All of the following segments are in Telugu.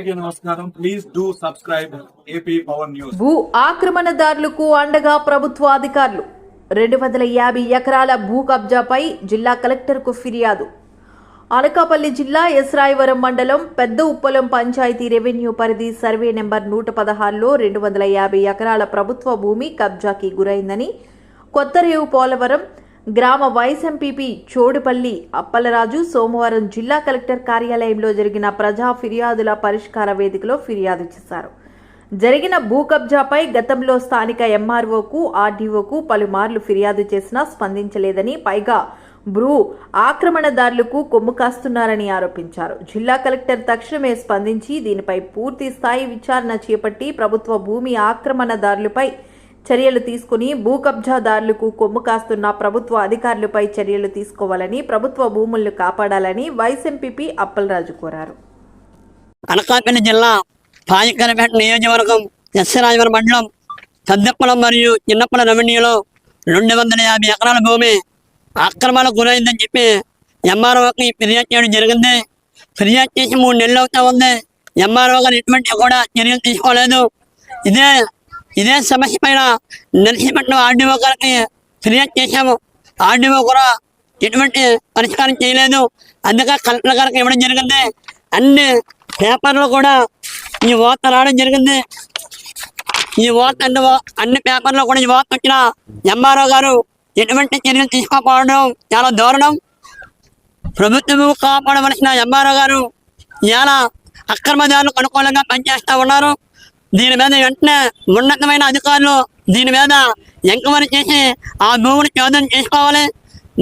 అందరికీ నమస్కారం. Please do subscribe AP power news. భూ ఆక్రమణదారులకు అండగా ప్రభుత్వ అధికారులు. 250 ఎకరాల భూ కబ్జాపై జిల్లా కలెక్టర్కు ఫిర్యాదు. అనకాపల్లి జిల్లా ఎస్రాయవరం మండలం పెద్ద ఉప్పలం పంచాయతీ రెవెన్యూ పరిధి సర్వే నెంబర్ 116లో 250 ఎకరాల ప్రభుత్వ భూమి కబ్జాకి గురైందని కొత్తరేవు పోలవరం గ్రామ వైస్ ఎంపీపీ చోడుపల్లి అప్పలరాజు సోమవారం జిల్లా కలెక్టర్ కార్యాలయంలో జరిగిన ప్రజా ఫిర్యాదుల పరిష్కార వేదికలో ఫిర్యాదు చేశారు. జరిగిన భూ కబ్జాపై గతంలో స్థానిక ఎంఆర్ఓకు ఆర్డీఓకు పలుమార్లు ఫిర్యాదు చేసినా స్పందించలేదని, పైగా భూ ఆక్రమణదారులకు కొమ్ము కాస్తున్నారని ఆరోపించారు. జిల్లా కలెక్టర్ తక్షణమే స్పందించి దీనిపై పూర్తి స్థాయి విచారణ చేపట్టి ప్రభుత్వ భూమి ఆక్రమణదారులపై చర్యలు తీసుకుని భూ కబ్జాదారులకు కొమ్ము కాస్తున్న ప్రభుత్వ అధికారులపై చర్యలు తీసుకోవాలని, ప్రభుత్వ భూములను కాపాడాలని వైస్ ఎంపీపీ అప్పలరాజు కోరారు. అనకాపల్లి జిల్లా పాయకరపేట నియోజకవర్గం ఎస్రాయవరం మండలం పెద్దప్పలం మరియు చిన్నప్పల రెవెన్యూలో 250 ఎకరాల భూమి ఆక్రమణకు గురైందని చెప్పి ఎంఆర్ఓకి ఫిర్యాదు చేయడం జరిగింది. ఫిర్యాదు చేసి 3 నెలలు అవుతా ఉంది. ఎంఆర్ఓ గారు ఎటువంటి కూడా చర్యలు తీసుకోలేదు. ఇదే సమస్య పైన నర్సీపట్నం ఆర్డీఓ గారికి ఫిర్యాదు చేశాము. ఆర్డీఓ కూడా ఎటువంటి పరిష్కారం చేయలేదు. అందుకే కలెక్టర్ గారికి ఇవ్వడం జరిగింది. అన్ని పేపర్లు కూడా ఈ వార్త రావడం జరిగింది. ఈ వార్త అన్ని పేపర్లో కూడా ఈ వార్త వచ్చిన ఎంఆర్ఓ గారు ఎటువంటి చర్యలు తీసుకోకపోవడం చాలా దారుణం. ప్రభుత్వం కాపాడవలసిన ఎంఆర్ఓ గారు ఇలా అక్రమదారులకు అనుకూలంగా పనిచేస్తూ ఉన్నారు. దీని మీద వెంటనే ఉన్నతమైన అధికారులు దీని మీద ఎంక్వైరీ చేసి ఆ భూమిని చోదన చేసుకోవాలి.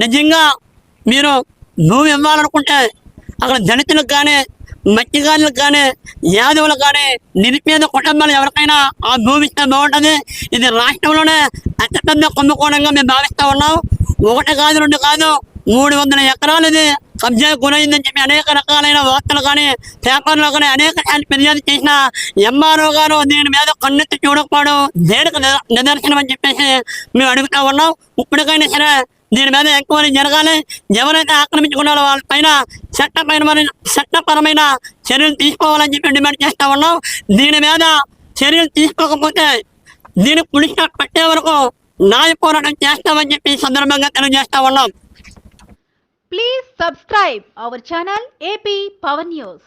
నిజంగా మీరు భూమి ఇవ్వాలనుకుంటే అక్కడ దళితులకు కానీ, మత్స్యకారులకు కానీ, యాదవులకు కానీ, నిరుపేద కుటుంబాలు ఎవరికైనా ఆ భూమి ఇస్తే బాగుంటుంది. ఇది రాష్ట్రంలోనే అతిపెద్ద కుంభకోణంగా మేము భావిస్తూ ఉన్నాం. 1 కాదు 2 కాదు 300 ఎకరాలు ఇది కబ్జా గురైందని చెప్పి అనేక రకాలైన వార్తలు కానీ, పేపర్లో కానీ అనేక ఫిర్యాదు చేసిన ఎంఆర్ఓ గారు దీని మీద కన్నెత్తి చూడకపోవడం దేనికి నిదర్శనం అని చెప్పేసి మేము అడుగుతూ ఉన్నాం. ఇప్పటికైనా సరే దీని మీద ఎంక్వైరీ జరగాలి. ఎవరైతే ఆక్రమించుకున్నారో వాళ్ళపైన చట్టపరమైన చర్యలు తీసుకోవాలని చెప్పి డిమాండ్ చేస్తూ ఉన్నాం. దీని మీద చర్యలు తీసుకోకపోతే దీన్ని పులిస్ పట్టే వరకు న్యాయ పోరాటం చేస్తామని చెప్పి సందర్భంగా తెలియజేస్తా ఉన్నాం. Please subscribe our channel AP Power News.